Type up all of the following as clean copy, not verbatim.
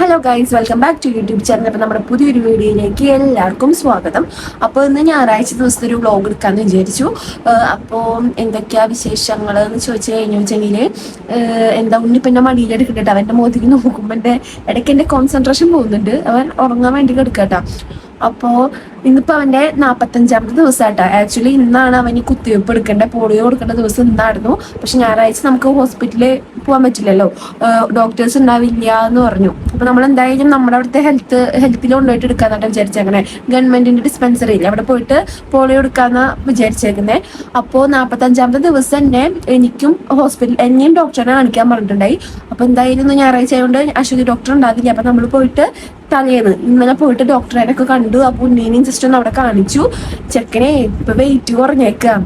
Hello guys, welcome back to YouTube channel. അപ്പോൾ നമ്മുടെ പുതിയൊരു വീഡിയോയിലേക്ക് എല്ലാവർക്കും സ്വാഗതം. അപ്പോൾ ഇന്ന് ഞായറാഴ്ച ദിവസത്തെ ഒരു വ്ളോഗ് എടുക്കാമെന്ന് വിചാരിച്ചു. അപ്പോൾ എന്തൊക്കെയാ വിശേഷങ്ങൾ എന്ന് ചോദിച്ചു കഴിഞ്ഞു വെച്ചെങ്കിൽ എന്താ ഉണ്ണി പിന്നെ മടിയിലെടുക്കട്ടോ. അവൻ്റെ മുഖത്തേക്ക് നോക്കുമ്പോൾ ഇടയ്ക്ക് എൻ്റെ കോൺസെൻട്രേഷൻ പോകുന്നുണ്ട്. അവൻ ഉറങ്ങാൻ വേണ്ടി കിടക്കട്ടോ. അപ്പോൾ ഇന്നിപ്പോൾ അവൻ്റെ 45ാമത്തെ ദിവസമായിട്ടാ. ആക്ച്വലി ഇന്നാണ് അവൻ ഈ കുത്തിവെപ്പ് എടുക്കേണ്ട പോളിയോ കൊടുക്കേണ്ട ദിവസം ഇന്നായിരുന്നു. പക്ഷെ ഞായറാഴ്ച നമുക്ക് ഹോസ്പിറ്റലിൽ പോകാൻ പറ്റില്ലല്ലോ, ഡോക്ടേഴ്സ് ഉണ്ടാവില്ല എന്ന് പറഞ്ഞു. അപ്പോൾ നമ്മൾ എന്തായാലും നമ്മുടെ അവിടുത്തെ ഹെൽത്തിൽ കൊണ്ടുപോയിട്ട് എടുക്കാന്നാണ് വിചാരിച്ചത്. അങ്ങനെ ഗവൺമെന്റിന്റെ ഡിസ്പെൻസറി ഇല്ല, അവിടെ പോയിട്ട് പോളിയോ എടുക്കാന്ന് വിചാരിച്ചേക്കുന്നത്. അപ്പോൾ 45ാമത്തെ ദിവസം തന്നെ എനിക്കും എന്നെയും ഡോക്ടറിനെ കാണിക്കാൻ പറഞ്ഞിട്ടുണ്ടായി. അപ്പോൾ എന്തായാലും ഞായറാഴ്ച ആയതുകൊണ്ട് അശ്വതി ഡോക്ടർ ഉണ്ടാവില്ല. അപ്പോൾ നമ്മൾ പോയിട്ട് ഇന്നലെ പോയിട്ട് ഡോക്ടറെയൊക്കെ കണ്ടു. അപ്പോൾ ഉണ്ണീനെയും സിസ്റ്റർ അവിടെ കാണിച്ചു. ചെക്കനെ ഇപ്പൊ വെയിറ്റ് കുറഞ്ഞേക്കാം,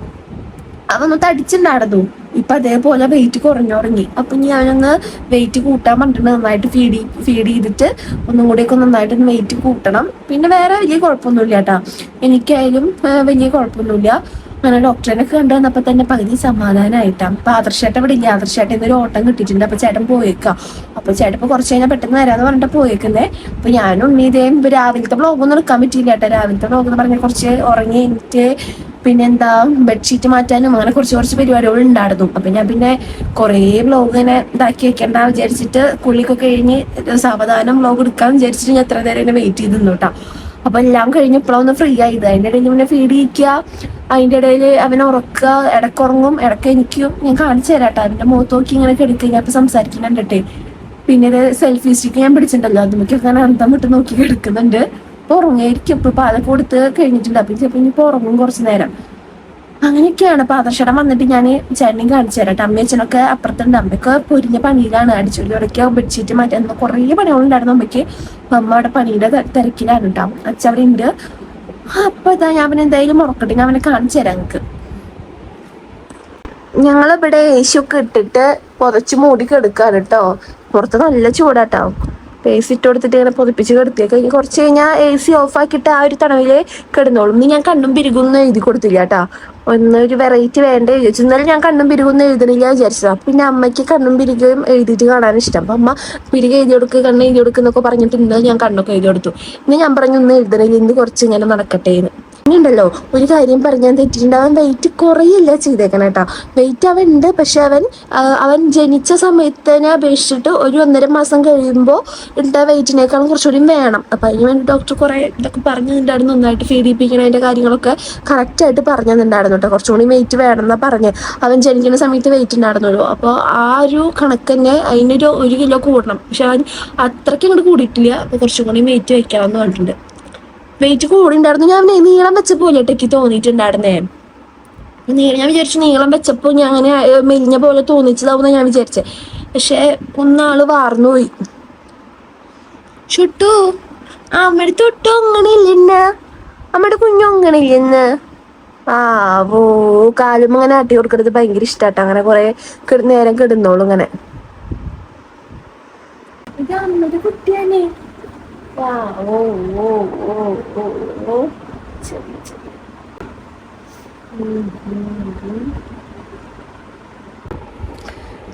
അതൊന്ന് തടിച്ചിട്ടുണ്ടായിരുന്നു. ഇപ്പൊ അതേപോലെ വെയിറ്റ് കുറഞ്ഞുറങ്ങി. അപ്പൊ ഞാനങ്ങ് വെയിറ്റ് കൂട്ടാൻ പറഞ്ഞിട്ടുണ്ട്. നന്നായിട്ട് ഫീഡ് ചെയ്തിട്ട് ഒന്നും കൂടെയൊക്കെ നന്നായിട്ട് വെയിറ്റ് കൂട്ടണം. പിന്നെ വേറെ വലിയ കുഴപ്പമൊന്നുമില്ല കേട്ടാ, എനിക്കായാലും വലിയ കുഴപ്പമൊന്നുമില്ല. അങ്ങനെ ഡോക്ടറിനൊക്കെ കണ്ടു വന്നപ്പോ തന്നെ പകുതി സമാധാനമായിട്ടാണ്. അപ്പൊ ആദർശേട്ടൻ ഇവിടെ ഇല്ല. ആദർശേട്ടൻ ഇന്നൊരു ഓട്ടം കിട്ടിയിട്ടുണ്ട്. അപ്പൊ ചേട്ടൻ പോയേക്കാം. അപ്പൊ ചേട്ടൻ ഇപ്പൊ കുറച്ച് കഴിഞ്ഞാൽ പെട്ടെന്ന് വരാന്ന് പറഞ്ഞിട്ട് പോയേക്കുന്നേ. അപ്പൊ ഞാനും ഉണ്ണീതേം രാവിലത്തെ വ്ളോഗൊന്നും എടുക്കാൻ പറ്റിയില്ല കേട്ടോ. രാവിലത്തെ വ്ളോഗ് എന്ന് പറഞ്ഞാൽ കുറച്ച് ഉറങ്ങി എനിക്ക് പിന്നെന്താ ബെഡ്ഷീറ്റ് മാറ്റാനും അങ്ങനെ കുറച്ച് പരിപാടികൾ ഉണ്ടായിരുന്നു. അപ്പൊ ഞാൻ പിന്നെ കുറേ വ്ളോഗ് ഇങ്ങനെ ഇതാക്കി വെക്കണ്ട വിചാരിച്ചിട്ട് കുളിക്കൊക്കെ കഴിഞ്ഞ് സാവധാനം വ്ളോഗ് എടുക്കാൻ വിചാരിച്ചിട്ട് ഞാൻ എത്ര നേരം വെയിറ്റ് ചെയ്ത് നിന്നു കേട്ടോ. അപ്പൊ എല്ലാം കഴിഞ്ഞ് ഇപ്പോഴൊന്ന് ഫ്രീ ആയത്. അതിൻ്റെ ഇടയിൽ പിന്നെ ഫീഡ് ചെയ്യിക്കുക, അതിൻ്റെ ഇടയിൽ അവനെ ഉറക്കുക, ഇടക്കുറങ്ങും ഇടയ്ക്ക് എനിക്കും. ഞാൻ കാണിച്ചു തരാം കേട്ടോ. അവൻ്റെ മുഖത്ത് നോക്കി ഇങ്ങനെ കിടക്കുക. ഞാൻ ഇപ്പൊ സംസാരിക്കുന്നുണ്ടേ. പിന്നെ ഇത് സെൽഫി സ്റ്റിക്ക് ഞാൻ പിടിച്ചിട്ടുണ്ടല്ലോ, അതുമൊക്കെ അങ്ങനെ അന്തം വിട്ട് നോക്കി കിടക്കുന്നുണ്ട്. ഇപ്പൊ ഉറങ്ങിയായിരിക്കും. ഇപ്പൊ പാലൊക്കെ കൊടുത്ത് കഴിഞ്ഞിട്ടുണ്ട്. അപ്പൊ ചിലപ്പോൾ ഇനിയിപ്പോ ഉറങ്ങും കുറച്ചു നേരം. അങ്ങനെയൊക്കെയാണ്. അപ്പൊ ആദർശടം വന്നിട്ട് ഞാൻ ചേട്ടനെയും കാണിച്ചു തരാം. അമ്മയും അച്ഛനൊക്കെ അപ്പുറത്തുണ്ട്. അമ്മയൊക്കെ പൊരിഞ്ഞ പണിയിലാണ്. അടിച്ചൊരു ഇടയ്ക്ക് ബെഡ്ഷീറ്റ് മാറ്റാൻ കുറേ പണികളുണ്ടായിരുന്നു അമ്മയ്ക്ക്. അപ്പൊ അമ്മ അവിടെ പണിയുടെ തിരക്കിലാണ് കേട്ടോ. അച്ഛൻ അവിടെ ഉണ്ട്. അപ്പൊ ഇതാ ഞാൻ അവനെ എന്തായാലും ഉറക്കട്ടെ, ഞാൻ അവനെ കാണിച്ചു തരാം നിങ്ങൾക്ക്. ഞങ്ങളിവിടെ ഏശൊക്കെ ഇട്ടിട്ട് പുതച്ച് മൂടി കിടക്കാറ് കേട്ടോ. പുറത്ത് നല്ല ചൂടാട്ടോ. AC ഇട്ട് കൊടുത്തിട്ട് ഇങ്ങനെ പൊതിപ്പിച്ച് കിടത്തിയൊക്കെ കഴിഞ്ഞ് കുറച്ച് കഴിഞ്ഞാൽ AC ഓഫ് ആക്കിയിട്ട് ആ ഒരു തണവില് കിടന്നോളും. ഇനി ഞാൻ കണ്ണും പിരികൊന്നും എഴുതി കൊടുത്തില്ല കേട്ടോ. ഒന്നൊരു വെറൈറ്റി വേണ്ട ചോദിച്ചു. എന്നാലും ഞാൻ കണ്ണും പിരികൊന്നും എഴുതണില്ല വിചാരിച്ചതാണ്. പിന്നെ അമ്മയ്ക്ക് കണ്ണും പിരികയും എഴുതിയിട്ട് കാണാൻ ഇഷ്ടം. അപ്പം അമ്മ പിരിക എഴുതി കൊടുക്കുക, കണ്ണ് എഴുതി കൊടുക്കുന്നൊക്കെ പറഞ്ഞിട്ട് ഇന്ന് ഞാൻ കണ്ണൊക്കെ എഴുതി കൊടുത്തു. ഇനി ഞാൻ പറഞ്ഞു ഒന്ന് എഴുതണില്ല, ഇന്ന് കുറച്ച് ഇങ്ങനെ നടക്കട്ടെ എന്ന്. ഉണ്ടല്ലോ ഒരു കാര്യം പറഞ്ഞാൽ തെറ്റിട്ടുണ്ട്. അവൻ വെയിറ്റ് കുറയില്ല ചെയ്തേക്കണം കേട്ടോ. വെയിറ്റ് അവൻ ഉണ്ട്, പക്ഷെ അവൻ ജനിച്ച സമയത്തിനെ അപേക്ഷിച്ചിട്ട് ഒരു 1.5 മാസം കഴിയുമ്പോൾ ഉണ്ട വെയിറ്റിനേക്കാളും കുറച്ചുകൂടി വേണം. അപ്പം അതിന് വേണ്ടി ഡോക്ടർ കുറേ ഇതൊക്കെ പറഞ്ഞിട്ടുണ്ടായിരുന്നു. നന്നായിട്ട് ഫീഡ് ചെയ്യിപ്പിക്കണതിൻ്റെ കാര്യങ്ങളൊക്കെ കറക്റ്റായിട്ട് പറഞ്ഞു തന്നിട്ടുണ്ടായിരുന്നു കേട്ടോ. കുറച്ചുകൂടി വെയിറ്റ് വേണം എന്നാ പറഞ്ഞ്. അവൻ ജനിക്കുന്ന സമയത്ത് വെയിറ്റ് ഉണ്ടായിരുന്നല്ലോ. അപ്പോൾ ആ ഒരു കണക്ക് തന്നെ അതിനൊരു 1 കിലോ കൂടണം. പക്ഷെ അവൻ അത്രയ്ക്ക് അങ്ങോട്ട് കൂടിയിട്ടില്ല. അപ്പോൾ കുറച്ചും കൂടി വെയിറ്റ് വെക്കണം എന്ന് പറഞ്ഞിട്ടുണ്ട്. വെയിറ്റ് കൂടി ഉണ്ടായിരുന്നു. ഞാൻ നീളം വെച്ചപ്പോൾ എനിക്ക് തോന്നിയിട്ടുണ്ടായിരുന്നേ. ഞാൻ വിചാരിച്ചു നീളം വെച്ചപ്പോൾ ഞാൻ അങ്ങനെ മെലിഞ്ഞ പോലെ തോന്നിച്ചതാവുന്ന ഞാൻ വിചാരിച്ചേ. പക്ഷെ ഒന്നാള് വാർന്നുപോയി. ചുട്ടു അമ്മയുടെ തൊട്ടു അങ്ങനെ ഇല്ലെന്ന്, അമ്മയുടെ കുഞ്ഞു അങ്ങനെ ഇല്ലെന്ന്. ഓ കാലും അങ്ങനെ ആട്ടി കൊടുക്കരുത് ഭയങ്കര ഇഷ്ടാട്ടോ. അങ്ങനെ കുറെ നേരം കിടന്നോളൂ ഇങ്ങനെ. ഇത് അമ്മയുടെ കുട്ടിയാണേ. ഓ ഓ ഓ ഓ ഓ ശരി ശരി.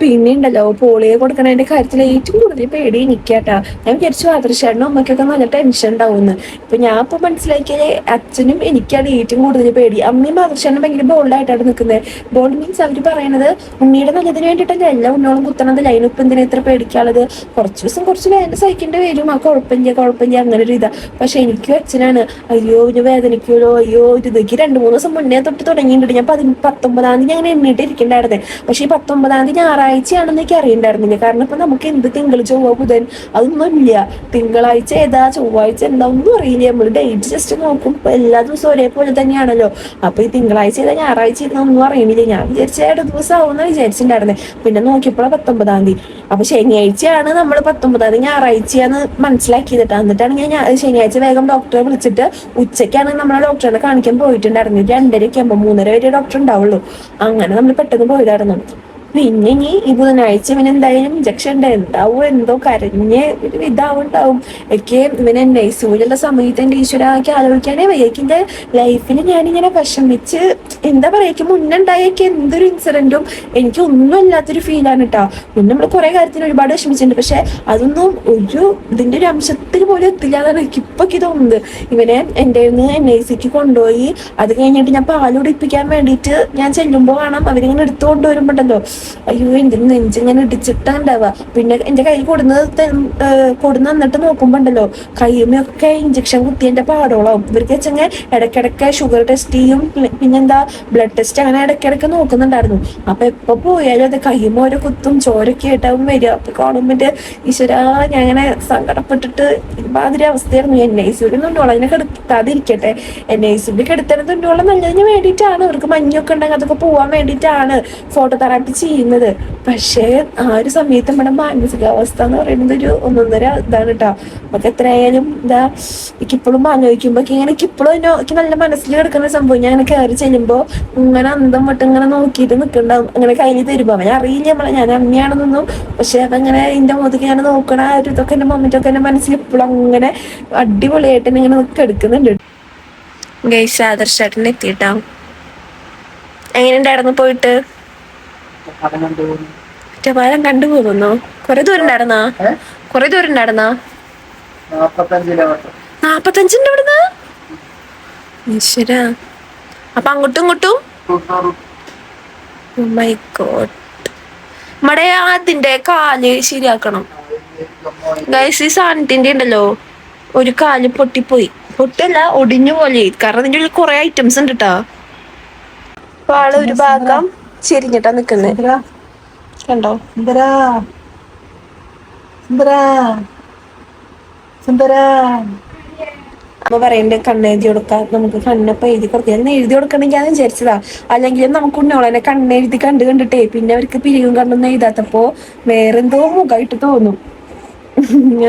പിന്നെ ഉണ്ടല്ലോ പോളിയോ കൊടുക്കണതിന്റെ കാര്യത്തിൽ ഏറ്റവും കൂടുതൽ പേടി എനിക്കാട്ടാ. ഞാൻ വിചാരിച്ചു ആദർശേട്ടനും അമ്മയ്ക്കൊക്കെ നല്ല ടെൻഷൻ ഉണ്ടാവുമെന്ന്. ഇപ്പൊ ഞാൻ ഇപ്പൊ മനസ്സിലാക്കിയത് അച്ഛനും എനിക്കാണ് ഏറ്റവും കൂടുതൽ പേടി. അമ്മയും ആദർശേട്ടനും ഭയങ്കര ബോൾഡായിട്ടാണ് നിൽക്കുന്നത്. ബോൾഡ് മീൻസ് അവര് പറയണത് ഉണ്ണിയുടെ നല്ലതിന് വേണ്ടിയിട്ടല്ല എല്ലാ ഉണ്ണോളം കുത്തണത്. ലൈനിപ്പ് എന്തിനാ ഇത്ര പേടിക്കാനുള്ളത്? കുറച്ച് ദിവസം കുറച്ച് വേദന സഹിക്കേണ്ടി വരും. കുഴപ്പമില്ല അങ്ങനെ ഒരു ഇതാ. പക്ഷെ എനിക്കും അച്ഛനാണ് അയ്യോ ഇത് വേദനിക്കുമല്ലോ, അയ്യോ ഇതൊക്കെ 2-3 ദിവസം മുന്നേ തൊട്ട് തുടങ്ങിയിട്ടുണ്ട്. ഞാൻ 19-ാം തീയതി അങ്ങനെ എണ്ണിട്ട് ഇരിക്കണ്ടായിരുന്നേ. പക്ഷെ ഈ 19-ാം തീയതി ഞായറാഴ്ചയാണെന്നൊക്കെ അറിയണ്ടായിരുന്നില്ല. കാരണം ഇപ്പൊ നമുക്ക് എന്ത് തിങ്കൾ ചൊവ്വ ബുധൻ അതൊന്നും ഇല്ല. തിങ്കളാഴ്ച ഏതാ ചൊവ്വാഴ്ച എന്താ ഒന്നും അറിയില്ല. നമ്മൾ ഡേറ്റ് ജസ്റ്റ് നോക്കും. എല്ലാ ദിവസവും ഒരേപോലെ തന്നെയാണല്ലോ. അപ്പൊ ഈ തിങ്കളാഴ്ച ഏതാ ഞായറാഴ്ച ഏതാ ഒന്നും അറിയണില്ല. ഞാൻ വിചാരിച്ച 2 ദിവസം ആവുമെന്ന് വിചാരിച്ചിട്ടുണ്ടായിരുന്നേ. പിന്നെ നോക്കിയപ്പോഴാണ് 19-ാം തീയതി. അപ്പൊ ശനിയാഴ്ചയാണ് നമ്മൾ 19-ാം തീയതി ഞായറാഴ്ചയാന്ന് മനസ്സിലാക്കിയതിട്ട്. എന്നിട്ടാണ് ഞാൻ ശനിയാഴ്ച വേഗം ഡോക്ടറെ വിളിച്ചിട്ട് ഉച്ചയ്ക്കാണ് നമ്മളെ ഡോക്ടറെ കാണിക്കാൻ പോയിട്ടുണ്ടായിരുന്നു. 2:30 ആകുമ്പോൾ 3:30 വരെ ഡോക്ടർ ഉണ്ടാവുള്ളൂ. അങ്ങനെ നമ്മൾ പെട്ടെന്ന് പോയതായിരുന്നു. പിന്നെ ഇനി ഈ ബുധനാഴ്ച ഇവന് എന്തായാലും ഇഞ്ചക്ഷൻ ഉണ്ട്. എന്താവും എന്തോ കരഞ്ഞ് ഒരു ഇതാവുണ്ടാവും. എനിക്ക് ഇവന് നൈസൂലുള്ള സമയത്ത് എൻ്റെ ഈശ്വരക്ക് ആലോചിക്കാനേ വയ്യ. എൻ്റെ ലൈഫിൽ ഞാനിങ്ങനെ വിഷമിച്ച് എന്താ പറയാ, എനിക്ക് മുന്നുണ്ടായൊക്കെ എന്തൊരു ഇൻസിഡന്റും എനിക്ക് ഒന്നും അല്ലാത്തൊരു ഫീലാണ് കേട്ടോ. മുന്നേ നമ്മൾ കുറെ കാര്യത്തിന് ഒരുപാട് വിഷമിച്ചിട്ടുണ്ട്, പക്ഷെ അതൊന്നും ഇതിന്റെ ഒരു അംശത്തിന് പോലും എത്തില്ല എന്നാണ് എനിക്ക് ഇപ്പൊ തോന്നുന്നത്. ഇവനെ എൻ്റെ NICക്ക് കൊണ്ടുപോയി അത് കഴിഞ്ഞിട്ട് ഞാൻ പാല് കുടിപ്പിക്കാൻ വേണ്ടിയിട്ട് ഞാൻ ചെല്ലുമ്പോൾ കാണാം അവരിങ്ങനെ എടുത്തു കൊണ്ടുവരുമ്പോണ്ടല്ലോ, അയ്യോ എൻ്റെ നെഞ്ചിങ്ങനെ ഇടിച്ചിട്ടുണ്ടാവുക. പിന്നെ എൻ്റെ കൈ കൊടുന്ന് എന്നിട്ട് നോക്കുമ്പോണ്ടല്ലോ കൈമയൊക്കെ ഇഞ്ചക്ഷൻ കുത്തിയതിന്റെ പാടോളാവും. ഇവർക്ക് വെച്ചെങ്കിൽ ഇടയ്ക്കിടയ്ക്ക് ഷുഗർ ടെസ്റ്റ് ചെയ്യും, പിന്നെന്താ ബ്ലഡ് ടെസ്റ്റ്, അങ്ങനെ ഇടയ്ക്കിടയ്ക്ക് നോക്കുന്നുണ്ടായിരുന്നു. അപ്പൊ എപ്പൊ പോയാലും അത് കൈമ ഓരോ കുത്തും ചോരൊക്കെ ആയിട്ടാവും വരിക. അപ്പൊ കാണുമ്പോ ഈശ്വര ഞാൻ അങ്ങനെ സങ്കടപ്പെട്ടിട്ട് ഒരുമാതിരി അവസ്ഥയായിരുന്നു. NICയിൽ തുന്നോളം അതിനെ കെടുത്താതിരിക്കട്ടെ, NICയിൽ കെടുത്തന്നെ തുന്നോളം നല്ലതിന് വേണ്ടിയിട്ടാണ്, അവർക്ക് മഞ്ഞൊക്കെ ഉണ്ടെങ്കിൽ അതൊക്കെ പോവാൻ വേണ്ടിയിട്ടാണ് ഫോട്ടോ തെറാപ്പി ചെയ്യുന്നത്. പക്ഷേ ആ ഒരു സമയത്ത് നമ്മുടെ മാനസികാവസ്ഥ എന്ന് പറയുന്നത് ഒരു ഒന്നൊന്നര ഇതാണ് കേട്ടോ. നമുക്ക് എത്രയായാലും എന്താ എനിക്കിപ്പോഴും ആലോചിക്കുമ്പോ ഇപ്പോഴും എനിക്ക് നല്ല മനസ്സിൽ കിടക്കുന്ന സംഭവം. ഞാൻ കയറി ചെല്ലുമ്പോ ഇങ്ങനെ അന്തം വിട്ട് ഇങ്ങനെ നോക്കിയിട്ട് നിൽക്കണ്ടാവും, അങ്ങനെ കയ്യിൽ തരുമ്പോ അവൻ അറിയില്ല നമ്മളെ ഞാൻ അമ്മയാണെന്നൊന്നും. പക്ഷെ അതങ്ങനെ എന്റെ മുഖത്തേക്ക് ഞാൻ നോക്കണ ആ ഒരു ഇതൊക്കെ എന്റെ മൊമെന്റൊക്കെ എന്റെ മനസ്സിൽ ഇപ്പോഴും അങ്ങനെ അടിപൊളിയായിട്ട് ഇങ്ങനെ എടുക്കുന്നുണ്ട്. ഗൈസ് ആദർശേട്ടൻ എത്തിയിട്ടാ. എങ്ങനെ ഉണ്ടായിരുന്നു പോയിട്ട്? ഒറ്റപ്പാലം കണ്ടുപോകുന്നു. കൊറേ ദൂരം ഉണ്ടായിരുന്നാ? 45 ഇവിടുന്ന്? ഈശ്വര. അപ്പൊ അങ്ങോട്ടും ഇങ്ങോട്ടും മൈ ഗോഡ്. നമ്മുടെ അതിന്റെ കാല് ശരിയാക്കണം ഗൈസ്. ഈ സാധനത്തിന്റെ ഉണ്ടല്ലോ ഒരു കാല് പൊട്ടിയല്ല ഒടിഞ്ഞു പോലെ, കാരണം അതിന്റെ ഉള്ളിൽ കുറെ ഐറ്റംസ് ഉണ്ട് കേട്ടാ. അപ്പൊ ആള് ഒരു ഭാഗം ചെരിഞ്ഞിട്ടാ നിക്കുന്നത് കണ്ടോ. അമ്മ പറയുന്നുണ്ട് കണ്ണെഴുതി കൊടുക്കാം, നമുക്ക് കണ്ണപ്പം എഴുതി കൊടുക്കാം. ഞാൻ എഴുതി കൊടുക്കണമെങ്കിൽ ഞാൻ വിചാരിച്ചതാ, അല്ലെങ്കിൽ നമുക്ക് ഉണ്ണോളെ കണ്ണെഴുതി കണ്ടിട്ടേ പിന്നെ അവർക്ക് പിരിവും കണ്ണൊന്നും എഴുതാത്തപ്പോ വേറെന്തോ മുഖമായിട്ട് തോന്നും.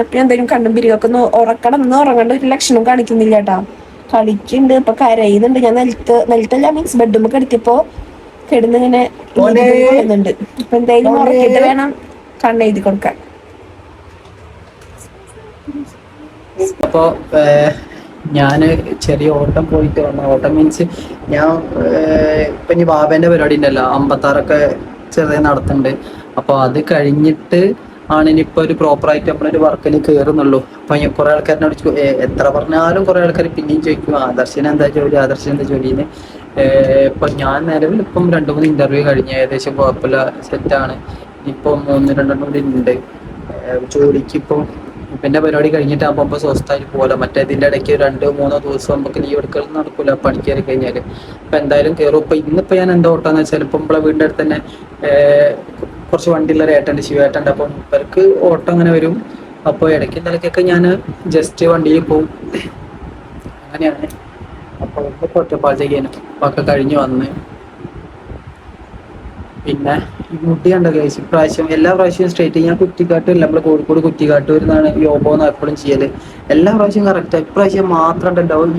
അപ്പൊ എന്തായാലും കണ്ണും പിരിവൊക്കെ ഉറങ്ങേണ്ട ഒരു ലക്ഷണം കാണിക്കുന്നില്ല കേട്ടാ. കളിക്കുന്നുണ്ട്, ഇപ്പൊ കരയുന്നുണ്ട്. ഞാൻ നിലത്തല്ല മീൻസ് ബെഡ്റൂമൊക്കെ എടുത്തപ്പോ കിടന്നിങ്ങനെ കൊള്ളുന്നുണ്ട്. അപ്പൊ എന്തായാലും ഉറക്കിട്ട് വേണം കണ്ണെഴുതി കൊടുക്കാൻ. അപ്പോ ഞാന് ചെറിയ ഓട്ടം പോയിട്ട് വന്ന ഓട്ടം മീൻസ് ഞാൻ ഇപ്പൊ ഇനി ബാബേന്റെ പരിപാടി ഉണ്ടല്ലോ, 56 ചെറിയ നടത്തുന്നുണ്ട്. അപ്പൊ അത് കഴിഞ്ഞിട്ട് ആണ് ഇനിയിപ്പോ ഒരു പ്രോപ്പറായിട്ട് നമ്മളൊരു വർക്കിൽ കയറുന്നുള്ളൂ. അപ്പൊ കുറെ ആൾക്കാരിനോട് എത്ര പറഞ്ഞാലും കുറെ ആൾക്കാർ പിന്നെയും ചോദിക്കും ആദർശിന് എന്താ ജോലി, ആദർശിന് എന്താ ജോലിന്ന്. ഇപ്പൊ ഞാൻ നിലവിൽ ഇപ്പം 2-3 ഇന്റർവ്യൂ കഴിഞ്ഞ് ഏകദേശം കുഴപ്പമില്ല, സെറ്റാണ്. ഇപ്പൊ 1-2 കൂടി ഉണ്ട് ജോലിക്ക്. ഇപ്പം പിന്നെ പരിപാടി കഴിഞ്ഞിട്ടാകുമ്പോൾ സ്വസ്ഥമായി പോലെ, മറ്റേ ഇതിൻ്റെ ഇടയ്ക്ക് 2-3 ദിവസം നമുക്ക് ലീവ് എടുക്കൽ നടക്കൂല പണിക്ക് കയറി കഴിഞ്ഞാൽ. അപ്പം എന്തായാലും കയറും. ഇപ്പം ഇന്നിപ്പോൾ ഞാൻ എന്താ ഓട്ടാന്ന് വെച്ചാൽ ഇപ്പം നമ്മളെ വീടിൻ്റെ അടുത്ത് തന്നെ കുറച്ച് വണ്ടിയുള്ള ഒരു ഏട്ടൻ്റെ ശിവേട്ടൻ്റെ, അപ്പം ഇവർക്ക് ഓട്ടം അങ്ങനെ വരും. അപ്പോൾ ഇടയ്ക്ക് നിലയ്ക്കൊക്കെ ഞാൻ ജസ്റ്റ് വണ്ടിയിൽ പോവും, അങ്ങനെയാണ്. അപ്പോൾ ഇപ്പോൾ ഒറ്റപ്പാലത്തേക്കാണ് ഒക്കെ കഴിഞ്ഞ് വന്ന്. പിന്നെ ഈ മുടി കണ്ട കേസ് ഇപ്രാവശ്യം എല്ലാ പ്രാവശ്യവും സ്ട്രേറ്റ് ഞാൻ കുറ്റിക്കാട്ടൂരില്ല, നമ്മള് കോഴിക്കോട് കുറ്റിക്കാട്ടൂരിന്നാണ് യോബോന്ന് എപ്പോഴും ചെയ്യല്. എല്ലാ പ്രാവശ്യവും കറക്റ്റാ, ഇപ്രാവശ്യം മാത്രം ഉണ്ടാവും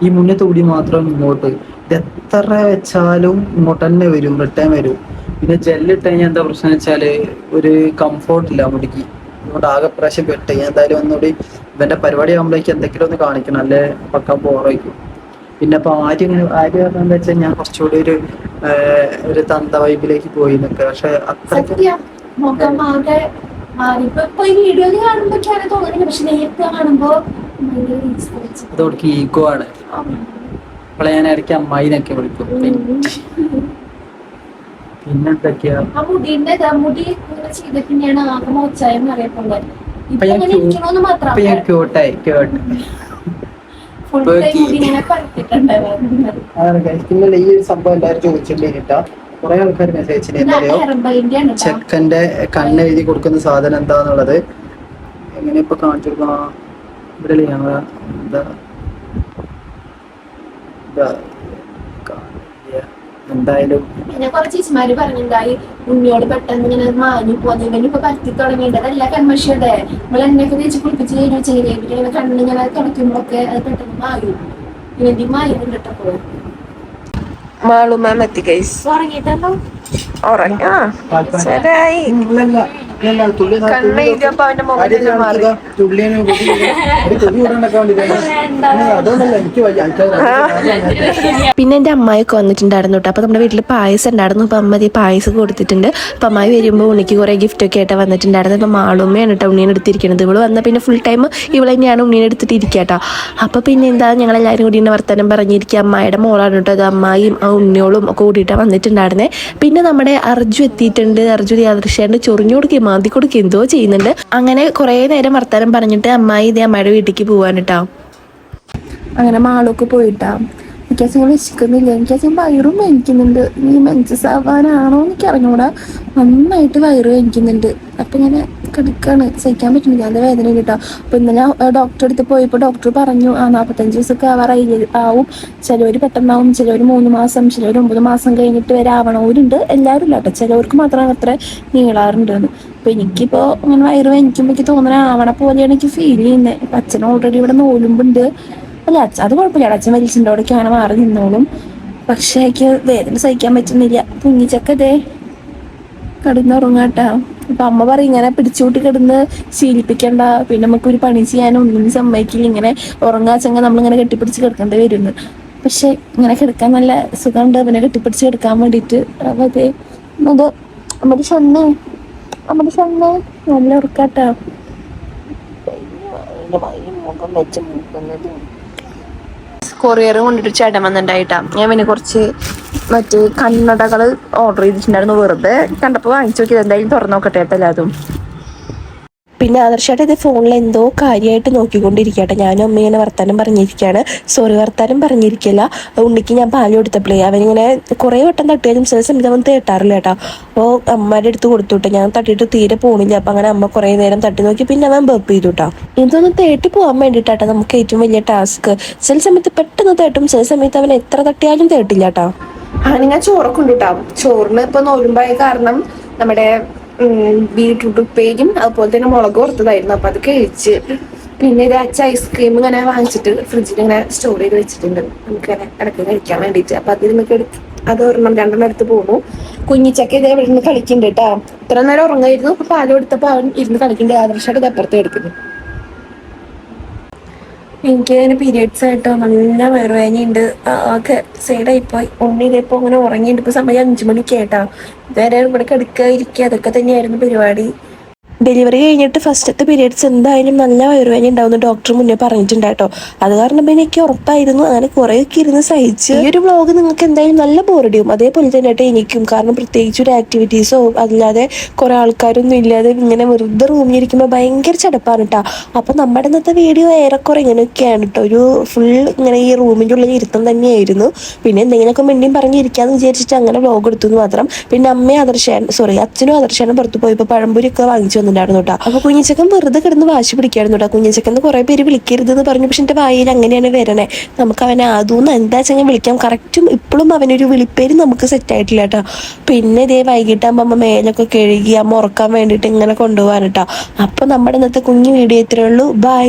ഈ മുന്നത്തെ മുടി മാത്രം ഇങ്ങോട്ട്. ഇത് എത്ര വെച്ചാലും ഇങ്ങോട്ട് തന്നെ വരും, റിട്ടേൺ വരും. പിന്നെ ജെല്ലിട്ട് കഴിഞ്ഞാൽ എന്താ പ്രശ്നം വെച്ചാല് ഒരു കംഫോർട്ട് ഇല്ല മുടിക്ക്. അതുകൊണ്ട് ആകെ പ്രാവശ്യം പെട്ട് ഞാൻ എന്തായാലും ഒന്നുകൂടി ഇവന്റെ പരിപാടി ആകുമ്പോഴേക്ക് എന്തെങ്കിലും ഒന്ന് കാണിക്കണം, അല്ലെ പക്ക ബോറായിരിക്കും. പിന്നെ ഇപ്പൊ ആദ്യം പറഞ്ഞെന്ന് വെച്ചാൽ ഞാൻ കുറച്ചുകൂടി ഒരു തന്ത വൈബിലേക്ക് പോയി നിൽക്കുക. പക്ഷെ അതോടക്ക് ഈഗോ ആണ്. അപ്പോൾ ഞാൻ ഇടയ്ക്ക് അമ്മായിനൊക്കെ വിളിക്കും. പിന്നെന്തൊക്കെയാ ക്യൂട്ടായി പിന്നെ ഈ ഒരു സംഭവം എല്ലാവരും ചോദിച്ചിട്ടുണ്ടാ, കുറെ ആൾക്കാർ മെസ്സേജ് ചെക്കന്റെ കണ്ണെഴുതി കൊടുക്കുന്ന സാധനം എന്താന്നുള്ളത്. എങ്ങനെ ഇപ്പൊ കാണിച്ചു കൊടുക്കണം, ഇവിടെ എന്താ എന്തായാലും പിന്നെ കുറച്ച് ചേച്ചിമാര് പറഞ്ഞിട്ടുണ്ടായി ഉണ്ണിയോട് പെട്ടെന്ന് ഇങ്ങനെ മാഞ്ഞു പോകുന്ന ഇപ്പൊ പറ്റി തുടങ്ങിയിട്ട് അതെല്ലാം കൺമഷിയുടെ നമ്മൾ എണ്ണയൊക്കെ തേച്ച് കുളിപ്പിച്ച് കഴിഞ്ഞാൽ ഇങ്ങനെ കണ്ണിങ്ങനെ തുടയ്ക്കുമ്പോഴൊക്കെ അത് പെട്ടെന്ന് മായും. ഇവന്റെയും മായുന്നുണ്ട് കേട്ടോ. മാളു മാം എത്തി ഗൈസ്. ഉറങ്ങിട്ടല്ലോ? ഉറങ്ങാ ശരിയായി. കണ്ണെഴുതിയപ്പോ അവന്റെ മുഖം മാറി. പിന്നെ എൻ്റെ അമ്മായിയൊക്കെ വന്നിട്ടുണ്ടായിരുന്നു കേട്ടോ. അപ്പോൾ നമ്മുടെ വീട്ടിൽ പായസം ഉണ്ടായിരുന്നു. അപ്പോൾ അമ്മ ഈ പായസം കൊടുത്തിട്ടുണ്ട്. അപ്പോൾ അമ്മായി വരുമ്പോൾ ഉണ്ണിക്ക് കുറേ ഗിഫ്റ്റൊക്കെ ആയിട്ട് വന്നിട്ടുണ്ടായിരുന്നു. അപ്പോൾ മാളുമ്മയാണ് കേട്ടോ ഉണ്ണീനെ എടുത്തിരിക്കുന്നത്. ഇവള് വന്നാൽ പിന്നെ ഫുൾ ടൈം ഇവളെ തന്നെയാണ് ഉണ്ണീനെ എടുത്തിട്ട് ഇരിക്കുക കേട്ടോ. അപ്പോൾ പിന്നെ എന്താ ഞങ്ങളെല്ലാവരും കൂടി ഇങ്ങനെ വർത്തമാനം പറഞ്ഞിരിക്കുക. അമ്മായിയുടെ മോളാണ് കേട്ടോ അത്. അമ്മായിയും ആ ഉണ്ണിയോളും ഒക്കെ കൂടിയിട്ടാണ് വന്നിട്ടുണ്ടായിരുന്നത്. പിന്നെ നമ്മുടെ അർജു എത്തിയിട്ടുണ്ട്. അർജു യാദൃശ്യാണ്ട് ചൊറിഞ്ഞു കൊടുക്കുകയും മാന്തി കൊടുക്കുകയും എന്തോ ചെയ്യുന്നുണ്ട്. അങ്ങനെ കുറേ നേരം വർത്തമാനം പറഞ്ഞിട്ട് അമ്മായി ഇതേ അമ്മയുടെ വീട്ടിലേക്ക് പോകാൻ കേട്ടോ. അങ്ങനെ മാളൊക്കെ പോയിട്ടാ. എനിക്കച്ഛൻ വിശക്കുന്നില്ല, എനിക്കച്ഛൻ വയറും വേനിക്കുന്നുണ്ട്. ഈ മെൻസസ് ആവാനാണോ എനിക്ക് അറിഞ്ഞൂടാ, നന്നായിട്ട് വയറ് വേനിക്കുന്നുണ്ട്. അപ്പം ഇങ്ങനെ കിടക്കാണ്, സഹിക്കാൻ പറ്റുന്നില്ല, അത് വേദന കേട്ടോ. അപ്പം ഇന്നലെ ഡോക്ടറെ അടുത്ത് പോയപ്പോൾ ഡോക്ടർ പറഞ്ഞു 45 ദിവസമൊക്കെ ആവും. ചിലവർ പെട്ടെന്നാവും, ചിലവർ 3 മാസം, ചിലവർ 9 മാസം കഴിഞ്ഞിട്ട് വരെ ആവണവരുണ്ട്. എല്ലാവരും ഇല്ല കേട്ടോ, ചിലവർക്ക് മാത്രമാണ് അത്ര നീളാറുണ്ട് എന്ന്. അപ്പം എനിക്കിപ്പോൾ അങ്ങനെ വയറ് വേനിക്കുമ്പോൾ എനിക്ക് തോന്നുന്നത് ആവണ പോലെയാണ് എനിക്ക് ഫീൽ ചെയ്യുന്നത്. ഇപ്പം അച്ഛൻ ഓൾറെഡി ഇവിടെ നോലുമ്പുണ്ട്. അല്ല അത് കുഴപ്പമില്ല, അച്ഛൻ വലിച്ചിൻ്റെ അവിടേക്ക് അങ്ങനെ മാറി നിന്നോളും. പക്ഷേ എനിക്ക് വേദന സഹിക്കാൻ പറ്റുന്നില്ല. കുഞ്ഞിച്ചക്കതേ കിടന്നുറങ്ങാട്ടാ. അപ്പം അമ്മ പറയും ഇങ്ങനെ പിടിച്ചുകൂട്ടി കിടന്ന് ശീലിപ്പിക്കണ്ട, പിന്നെ നമുക്കൊരു പണി ചെയ്യാനും ഒന്നും സമ്മതിക്കില്ല, ഇങ്ങനെ ഉറങ്ങാച്ചെങ്കിൽ നമ്മളിങ്ങനെ കെട്ടിപ്പിടിച്ച് കിടക്കേണ്ടി വരുന്നു. പക്ഷെ ഇങ്ങനെ കിടക്കാൻ നല്ല സുഖമുണ്ട് അവനെ കെട്ടിപ്പിടിച്ച് കിടക്കാൻ വേണ്ടിയിട്ട്. അതെ അത് അമ്മയുടെ ഷണ്ണേ നല്ല ഉറക്കാട്ടാ. മുഖം വെച്ച് മൂക്കുന്നത് കൊറിയർ കൊണ്ടിട്ട് ചേട്ടൻ വന്നിട്ടുണ്ടായിട്ടാ. ഞാൻ പിന്നെ കുറച്ച് മറ്റേ കണ്ണടകൾ ഓർഡർ ചെയ്തിട്ടുണ്ടായിരുന്നു. വെറുതെ കണ്ടപ്പോൾ വാങ്ങിച്ചു നോക്കിയത്, എന്തായാലും തുറന്നു നോക്കട്ടെ എല്ലാതും. പിന്നെ ആദർശമായിട്ട് ഇത് ഫോണിൽ എന്തോ കാര്യമായിട്ട് നോക്കിക്കൊണ്ടിരിക്കട്ടെ. ഞാനും അമ്മ ഇങ്ങനെ വർത്താനം പറഞ്ഞിരിക്കുകയാണ്. സോറി, വർത്താനം പറഞ്ഞിരിക്കില്ല. ഉണ്ണിക്ക് ഞാൻ പാല് കൊടുത്തപ്പോഴേ അവനിങ്ങനെ കുറേ വട്ടം തട്ടിയാലും ചില സമയത്ത് അവൻ തേട്ടാറില്ല കേട്ടോ. അപ്പോൾ അമ്മയുടെ അടുത്ത് കൊടുത്തുവിട്ടെ, ഞാൻ തട്ടിയിട്ട് തീരെ പോണില്ല. അപ്പം അങ്ങനെ അമ്മ കുറേ നേരം തട്ടി നോക്കി, പിന്നെ അവൻ ബേപ്പ് ചെയ്തു കേട്ടോ. ഇതൊന്നും തേട്ടി പോകാൻ വേണ്ടിയിട്ടാട്ടോ നമുക്ക് ഏറ്റവും വലിയ ടാസ്ക്. ചില സമയത്ത് പെട്ടെന്ന് തേട്ടും, ചില സമയത്ത് അവൻ എത്ര തട്ടിയാലും തേട്ടില്ല കേട്ടോ. ഞാൻ ചോറൊക്കെ ഉണ്ട് കേട്ടോ. ചോറിന് ഇപ്പൊ നോലുമ്പായ കാരണം നമ്മുടെ ബീട്രൂട്ട് ഉപ്പേരിയും അതുപോലെ തന്നെ മുളക് വറുത്തതായിരുന്നു. അപ്പൊ അത് കഴിച്ച് പിന്നെ ഇത് അച്ഛ ഐസ്ക്രീം ഇങ്ങനെ വാങ്ങിച്ചിട്ട് ഫ്രിഡ്ജിൽ ഇങ്ങനെ സ്റ്റോർ ചെയ്ത് വെച്ചിട്ടുണ്ട്, നമുക്ക് ഇങ്ങനെ ഇടയ്ക്ക് കഴിക്കാൻ വേണ്ടിയിട്ട്. അപ്പൊ അതിൽ നമുക്ക് അത് രണ്ടെണ്ണം എടുത്ത് പോകുന്നു. കുഞ്ഞിച്ചക്ക ഇതേ ഇവിടെ നിന്ന് കളിക്കുന്നുണ്ട് കേട്ടോ. ഇത്ര നേരം ഉറങ്ങായിരുന്നു, ഇപ്പൊ പാല് കൊടുത്തപ്പോൾ അവൻ ഇരുന്ന് കളിക്കുന്നുണ്ട്. ആദർശമായിട്ട് ഇത് അപ്പുറത്ത് എടുക്കുന്നു. എനിക്ക് അതിന് പീരിയഡ്സ് ആയിട്ടോ നല്ല വയറുവേദനയുണ്ട്. ഒക്കെ സൈഡായിപ്പോയി. ഉണ്ണി ഇതേപ്പോൾ അങ്ങനെ ഉറങ്ങിയിട്ട് ഇപ്പോൾ സമയം 5 മണിക്ക് ആയിട്ടാ. ഇതുവരെ ഇവിടെ കിടക്കുക ഇരിക്കുക അതൊക്കെ തന്നെയായിരുന്നു പരിപാടി. ഡെലിവറി കഴിഞ്ഞിട്ട് ഫസ്റ്റത്തെ പീരിയഡ്സ് എന്തായാലും നല്ല വയറുവേദന ഉണ്ടാവുന്ന ഡോക്ടർ മുന്നേ പറഞ്ഞിട്ടുണ്ടായിട്ടോ. അത് കാരണം പിന്നെ എനിക്ക് ഉറപ്പായിരുന്നു. അങ്ങനെ കുറേയൊക്കെ ഇരുന്ന് സഹിച്ച് ഈ ഒരു വ്ളോഗ് നിങ്ങൾക്ക് എന്തായാലും നല്ല ബോറടിയും. അതേപോലെ തന്നെ ആയിട്ട് എനിക്കും, കാരണം പ്രത്യേകിച്ച് ഒരു ആക്ടിവിറ്റീസോ അല്ലാതെ കുറെ ആൾക്കാരൊന്നും ഇല്ലാതെ ഇങ്ങനെ വെറുതെ റൂമിലിരിക്കുമ്പോൾ ഭയങ്കര ചടപ്പാണ് കേട്ടോ. അപ്പം നമ്മുടെ ഇന്നത്തെ വീഡിയോ ഏറെക്കുറെ ഇങ്ങനെയൊക്കെയാണ് കേട്ടോ. ഒരു ഫുൾ ഇങ്ങനെ ഈ റൂമിൻ്റെ ഉള്ളിൽ ഇരുത്തം തന്നെയായിരുന്നു. പിന്നെ എന്തെങ്കിലുമൊക്കെ മിണ്ടിയും പറഞ്ഞിരിക്കാന്ന് വിചാരിച്ചിട്ട് അങ്ങനെ വ്ളോഗ് എടുത്തു എന്ന് മാത്രം. പിന്നെ അച്ഛനും ആദർശാനും പുറത്ത് പോയപ്പോൾ പഴംപൊരിയൊക്കെ വാങ്ങിച്ചു ണ്ടായിരുന്നു കേട്ടോ. അപ്പൊ കുഞ്ഞിച്ചക്കൻ വെറുതെ കിടന്ന് വാശി പിടിക്കായിരുന്നു കേട്ടോ. കുഞ്ഞിച്ചക്കന്ന് കുറെ പേര് വിളിക്കരുതെന്ന് പറഞ്ഞു, പക്ഷെ എന്റെ വായിൽ അങ്ങനെയാണ് വരണേ. നമുക്ക് അവനെ അതൊന്നും എന്താ വെച്ചാൽ വിളിക്കാം. കറക്റ്റും ഇപ്പോഴും അവനൊരു വിളിപ്പേര് നമുക്ക് സെറ്റ് ആയിട്ടില്ല കേട്ടോ. പിന്നെ ഇതേ വൈകിട്ടാകുമ്പോൾ അമ്മ മേലൊക്കെ കഴുകി അമ്മ ഉറക്കാൻ വേണ്ടിയിട്ട് ഇങ്ങനെ കൊണ്ടുപോകാൻ കേട്ടോ. അപ്പൊ നമ്മുടെ ഇന്നത്തെ കുഞ്ഞു വീഡിയോ ഇത്രയേ ഉള്ളൂ. ബൈ.